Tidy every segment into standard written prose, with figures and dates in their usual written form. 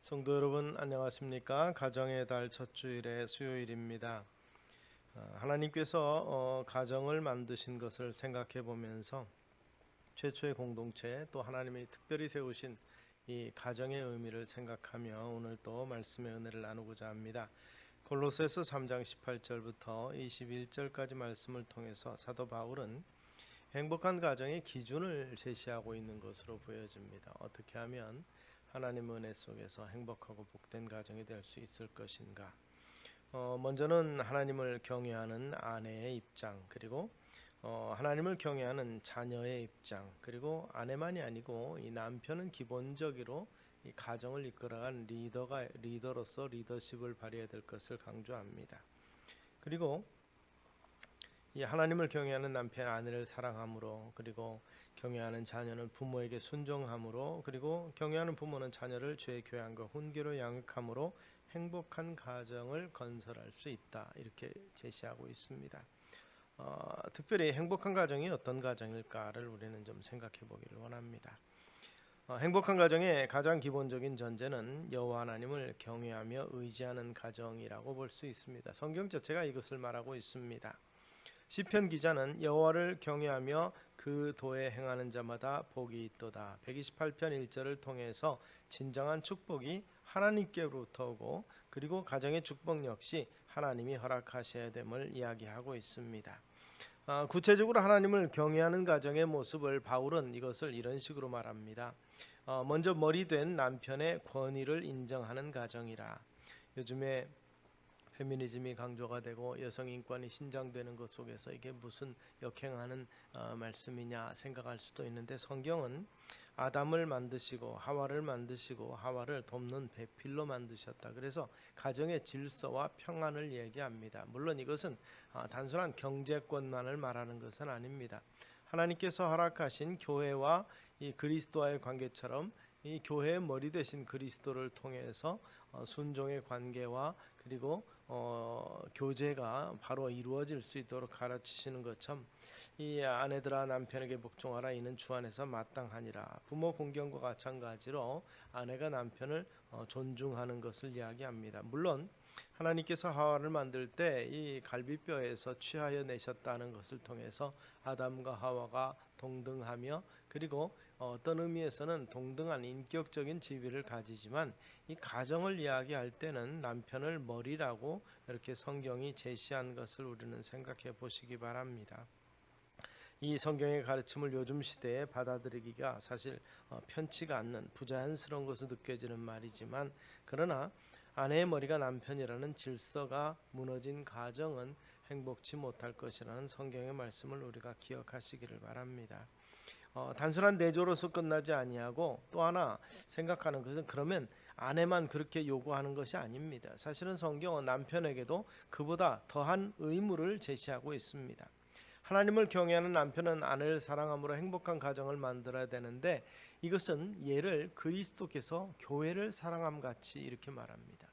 성도 여러분 안녕하십니까? 가정의 달 첫 주일의 수요일입니다. 하나님께서 가정을 만드신 것을 생각해 보면서 최초의 공동체 또 하나님이 특별히 세우신 이 가정의 의미를 생각하며 오늘 또 말씀의 은혜를 나누고자 합니다. 골로새서 3장 18절부터 21절까지 말씀을 통해서 사도 바울은 행복한 가정의 기준을 제시하고 있는 것으로 보여집니다. 어떻게 하면 하나님 은혜 속에서 행복하고 복된 가정이 될 수 있을 것인가? 먼저는 하나님을 경외하는 아내의 입장, 그리고 하나님을 경외하는 자녀의 입장, 그리고 아내만이 아니고 이 남편은 기본적으로 이 가정을 이끌어간 리더로서 리더십을 발휘해야 될 것을 강조합니다. 그리고 이 하나님을 경외하는 남편 아내를 사랑함으로, 그리고 경외하는 자녀는 부모에게 순종함으로, 그리고 경외하는 부모는 자녀를 죄의 교양과 훈계로 양육함으로 행복한 가정을 건설할 수 있다, 이렇게 제시하고 있습니다. 특별히 행복한 가정이 어떤 가정일까를 우리는 좀 생각해 보기를 원합니다. 행복한 가정의 가장 기본적인 전제는 여호와 하나님을 경외하며 의지하는 가정이라고 볼 수 있습니다. 성경 자체가 이것을 말하고 있습니다. 시편 기자는 여호와를 경외하며 그 도에 행하는 자마다 복이 있도다. 128편 1절을 통해서 진정한 축복이 하나님께로부터 오고, 그리고 가정의 축복 역시 하나님이 허락하셔야 됨을 이야기하고 있습니다. 구체적으로 하나님을 경외하는 가정의 모습을 바울은 이것을 이런 식으로 말합니다. 먼저 머리된 남편의 권위를 인정하는 가정이라. 요즘에 페미니즘이 강조가 되고 여성 인권이 신장되는 것 속에서 이게 무슨 역행하는 말씀이냐 생각할 수도 있는데, 성경은 아담을 만드시고 하와를 만드시고 하와를 돕는 배필로 만드셨다. 그래서 가정의 질서와 평안을 얘기합니다. 물론 이것은 단순한 경제권만을 말하는 것은 아닙니다. 하나님께서 허락하신 교회와 이 그리스도와의 관계처럼 이 교회의 머리 되신 그리스도를 통해서 순종의 관계와 그리고 교제가 바로 이루어질 수 있도록 가르치시는 것처럼, 이 아내들아 남편에게 복종하라, 이는 주 안에서 마땅하니라. 부모 공경과 마찬가지로 아내가 남편을 존중하는 것을 이야기합니다. 물론 하나님께서 하와를 만들 때 이 갈비뼈에서 취하여 내셨다는 것을 통해서 아담과 하와가 동등하며, 그리고 어떤 의미에서는 동등한 인격적인 지위를 가지지만, 이 가정을 이야기할 때는 남편을 머리라고 이렇게 성경이 제시한 것을 우리는 생각해 보시기 바랍니다. 이 성경의 가르침을 요즘 시대에 받아들이기가 사실 편치가 않는 부자연스러운 것으로 느껴지는 말이지만, 그러나 아내의 머리가 남편이라는 질서가 무너진 가정은 행복치 못할 것이라는 성경의 말씀을 우리가 기억하시기를 바랍니다. 단순한 내조로서 끝나지 아니하고, 또 하나 생각하는 것은 그러면 아내만 그렇게 요구하는 것이 아닙니다. 사실은 성경은 남편에게도 그보다 더한 의무를 제시하고 있습니다. 하나님을 경외하는 남편은 아내를 사랑함으로 행복한 가정을 만들어야 되는데, 이것은 예를 그리스도께서 교회를 사랑함 같이 이렇게 말합니다.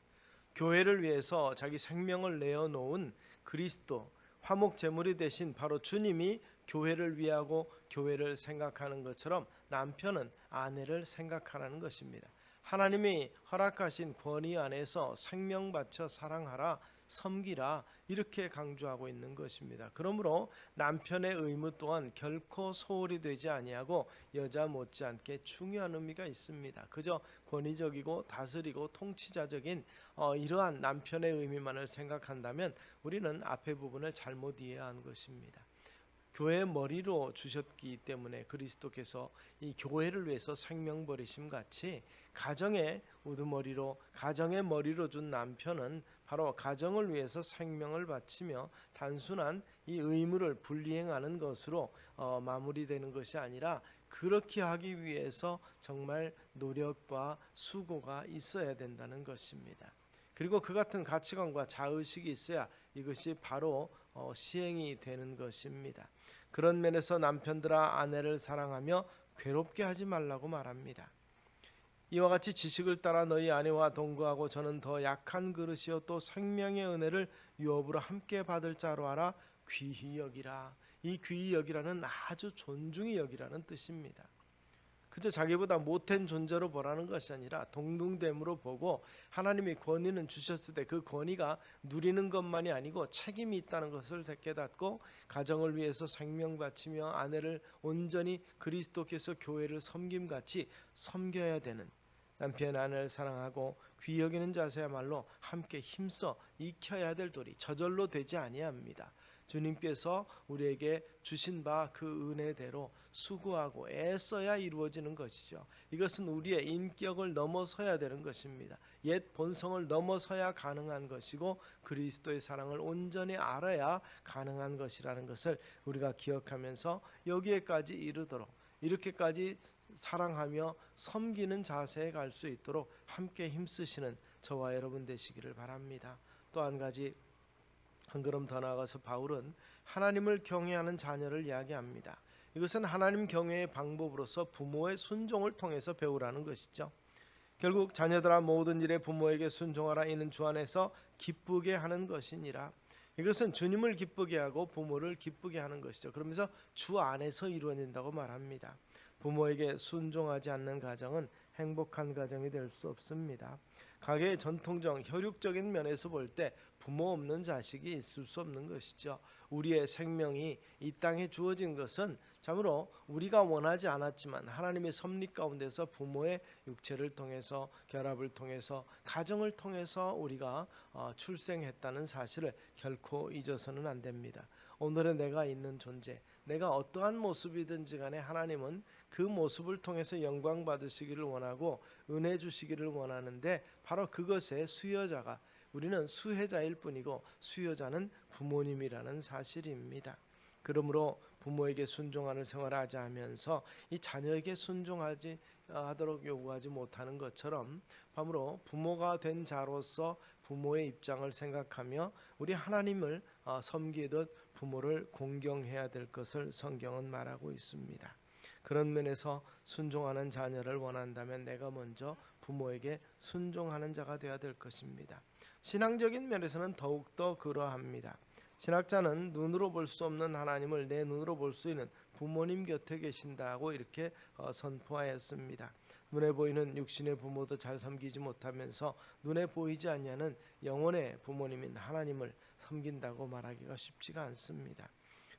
교회를 위해서 자기 생명을 내어놓은 그리스도, 화목 제물이 되신 바로 주님이 교회를 위하고 교회를 생각하는 것처럼 남편은 아내를 생각하라는 것입니다. 하나님이 허락하신 권위 안에서 생명 바쳐 사랑하라, 섬기라, 이렇게 강조하고 있는 것입니다. 그러므로 남편의 의무 또한 결코 소홀히 되지 아니하고 여자 못지않게 중요한 의미가 있습니다. 그저 권위적이고 다스리고 통치자적인 이러한 남편의 의미만을 생각한다면 우리는 앞의 부분을 잘못 이해한 것입니다. 교회의 머리로 주셨기 때문에 그리스도께서 이 교회를 위해서 생명 버리심 같이 가정의 우두머리로, 가정의 머리로 준 남편은 바로 가정을 위해서 생명을 바치며 단순한 이 의무를 분리행하는 것으로 마무리되는 것이 아니라, 그렇게 하기 위해서 정말 노력과 수고가 있어야 된다는 것입니다. 그리고 그 같은 가치관과 자의식이 있어야 이것이 바로 시행이 되는 것입니다. 그런 면에서 남편들아 아내를 사랑하며 괴롭게 하지 말라고 말합니다. 이와 같이 지식을 따라 너희 아내와 동거하고 저는 더 약한 그릇이요 또 생명의 은혜를 유업으로 함께 받을 자로 알아 귀히 여기라. 이 귀히 여기라는 아주 존중히 여기라는 뜻입니다. 그저 자기보다 못한 존재로 보라는 것이 아니라 동등됨으로 보고 하나님이 권위는 주셨을 때 그 권위가 누리는 것만이 아니고 책임이 있다는 것을 깨닫고 가정을 위해서 생명 바치며 아내를 온전히 그리스도께서 교회를 섬김같이 섬겨야 되는, 남편 아내를 사랑하고 귀히 여기는 자세야말로 함께 힘써 익혀야 될 도리, 저절로 되지 아니합니다. 주님께서 우리에게 주신 바 그 은혜대로 수고하고 애써야 이루어지는 것이죠. 이것은 우리의 인격을 넘어서야 되는 것입니다. 옛 본성을 넘어서야 가능한 것이고 그리스도의 사랑을 온전히 알아야 가능한 것이라는 것을 우리가 기억하면서 여기에까지 이르도록, 이렇게까지 사랑하며 섬기는 자세에 갈 수 있도록 함께 힘쓰시는 저와 여러분 되시기를 바랍니다. 또 한 가지, 한 걸음 더 나아가서 바울은 하나님을 경외하는 자녀를 이야기합니다. 이것은 하나님 경외의 방법으로서 부모의 순종을 통해서 배우라는 것이죠. 결국 자녀들아 모든 일에 부모에게 순종하라. 이는 주 안에서 기쁘게 하는 것이니라. 이것은 주님을 기쁘게 하고 부모를 기쁘게 하는 것이죠. 그러면서 주 안에서 이루어진다고 말합니다. 부모에게 순종하지 않는 가정은 행복한 가정이 될 수 없습니다. 가계의 전통적 혈육적인 면에서 볼 때 부모 없는 자식이 있을 수 없는 것이죠. 우리의 생명이 이 땅에 주어진 것은 참으로 우리가 원하지 않았지만 하나님의 섭리 가운데서 부모의 육체를 통해서, 결합을 통해서, 가정을 통해서 우리가 출생했다는 사실을 결코 잊어서는 안 됩니다. 오늘의 내가 있는 존재, 내가 어떠한 모습이든지 간에 하나님은 그 모습을 통해서 영광 받으시기를 원하고 은혜 주시기를 원하는데, 바로 그것의 수여자가, 우리는 수혜자일 뿐이고 수여자는 부모님이라는 사실입니다. 그러므로 부모에게 순종하는 생활을 하자 하면서 이 자녀에게 순종하지 하도록 요구하지 못하는 것처럼, 바로 부모가 된 자로서 부모의 입장을 생각하며 우리 하나님을 섬기듯 부모를 공경해야 될 것을 성경은 말하고 있습니다. 그런 면에서 순종하는 자녀를 원한다면 내가 먼저 부모에게 순종하는 자가 되어야 될 것입니다. 신앙적인 면에서는 더욱더 그러합니다. 신학자는 눈으로 볼 수 없는 하나님을 내 눈으로 볼 수 있는 부모님 곁에 계신다고 이렇게 선포하였습니다. 눈에 보이는 육신의 부모도 잘 섬기지 못하면서 눈에 보이지 않냐는 영혼의 부모님인 하나님을 섬긴다고 말하기가 쉽지가 않습니다.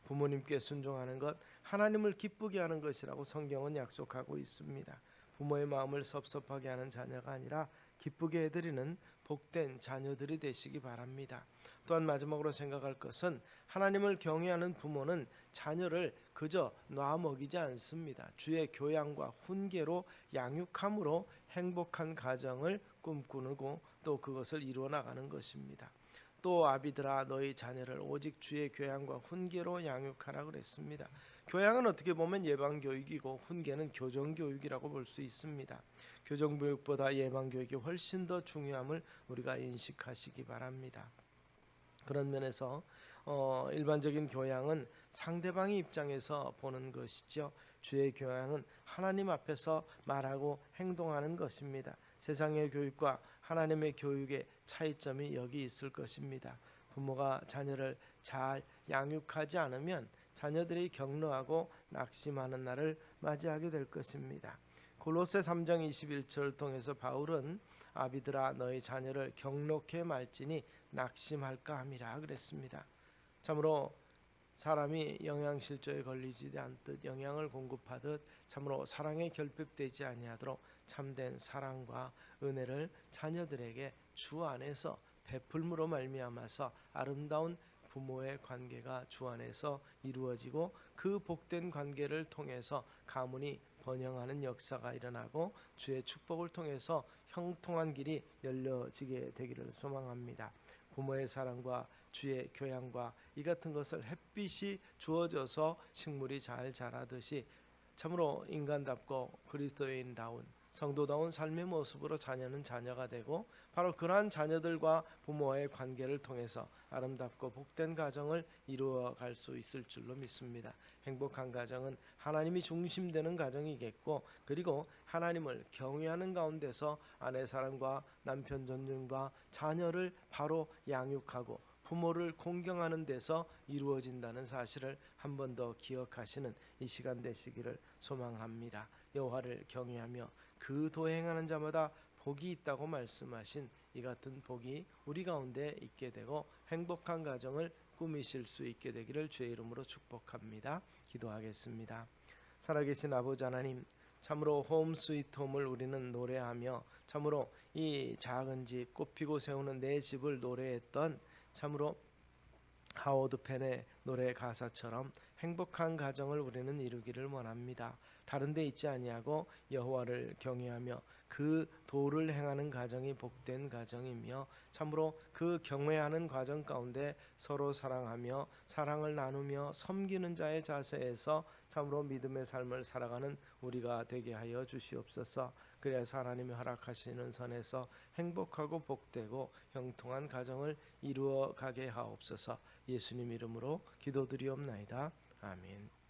부모님께 순종하는 것, 하나님을 기쁘게 하는 것이라고 성경은 약속하고 있습니다. 부모의 마음을 섭섭하게 하는 자녀가 아니라 기쁘게 해드리는 복된 자녀들이 되시기 바랍니다. 또한 마지막으로 생각할 것은, 하나님을 경외하는 부모는 자녀를 그저 놔먹이지 않습니다. 주의 교양과 훈계로 양육함으로 행복한 가정을 꿈꾸고 또 그것을 이루어 나가는 것입니다. 또 아비들아 너희 자녀를 오직 주의 교양과 훈계로 양육하라 그랬습니다. 교양은 어떻게 보면 예방교육이고 훈계는 교정교육이라고 볼 수 있습니다. 교정교육보다 예방교육이 훨씬 더 중요함을 우리가 인식하시기 바랍니다. 그런 면에서 일반적인 교양은 상대방의 입장에서 보는 것이죠. 주의 교양은 하나님 앞에서 말하고 행동하는 것입니다. 세상의 교육과 하나님의 교육의 차이점이 여기 있을 것입니다. 부모가 자녀를 잘 양육하지 않으면 자녀들이 격노하고 낙심하는 날을 맞이하게 될 것입니다. 골로새 3장 21절을 통해서 바울은 아비들아 너희 자녀를 격노케 말지니 낙심할까 함이라 그랬습니다. 참으로 사람이 영양실조에 걸리지 않듯 영양을 공급하듯 참으로 사랑에 결핍되지 아니하도록 참된 사랑과 은혜를 자녀들에게 주 안에서 베풀므로 말미암아서 아름다운 부모의 관계가 주 안에서 이루어지고 그 복된 관계를 통해서 가문이 번영하는 역사가 일어나고 주의 축복을 통해서 형통한 길이 열려지게 되기를 소망합니다. 부모의 사랑과 주의 교양과 이 같은 것을 햇빛이 주어져서 식물이 잘 자라듯이 참으로 인간답고 그리스도인다운 성도다운 삶의 모습으로 자녀는 자녀가 되고, 바로 그러한 자녀들과 부모와의 관계를 통해서 아름답고 복된 가정을 이루어갈 수 있을 줄로 믿습니다. 행복한 가정은 하나님이 중심되는 가정이겠고, 그리고 하나님을 경외하는 가운데서 아내 사랑과 남편 존중과 자녀를 바로 양육하고 부모를 공경하는 데서 이루어진다는 사실을 한 번 더 기억하시는 이 시간 되시기를 소망합니다. 여호와를 경외하며 그 도에 행하는 자마다 복이 있다고 말씀하신 이 같은 복이 우리 가운데 있게 되고 행복한 가정을 꾸미실 수 있게 되기를 주의 이름으로 축복합니다. 기도하겠습니다. 살아계신 아버지 하나님, 참으로 홈 스위트 홈을 우리는 노래하며 참으로 이 작은 집 꽃피고 세우는 내 집을 노래했던 참으로 하워드 펜의 노래 가사처럼 행복한 가정을 우리는 이루기를 원합니다. 다른 데 있지 아니하고 여호와를 경외하며 그 도를 행하는 가정이 복된 가정이며 참으로 그 경외하는 과정 가운데 서로 사랑하며 사랑을 나누며 섬기는 자의 자세에서 참으로 믿음의 삶을 살아가는 우리가 되게 하여 주시옵소서. 그래서 하나님이 허락하시는 선에서 행복하고 복되고 형통한 가정을 이루어 가게 하옵소서. 예수님 이름으로 기도드리옵나이다. 아멘.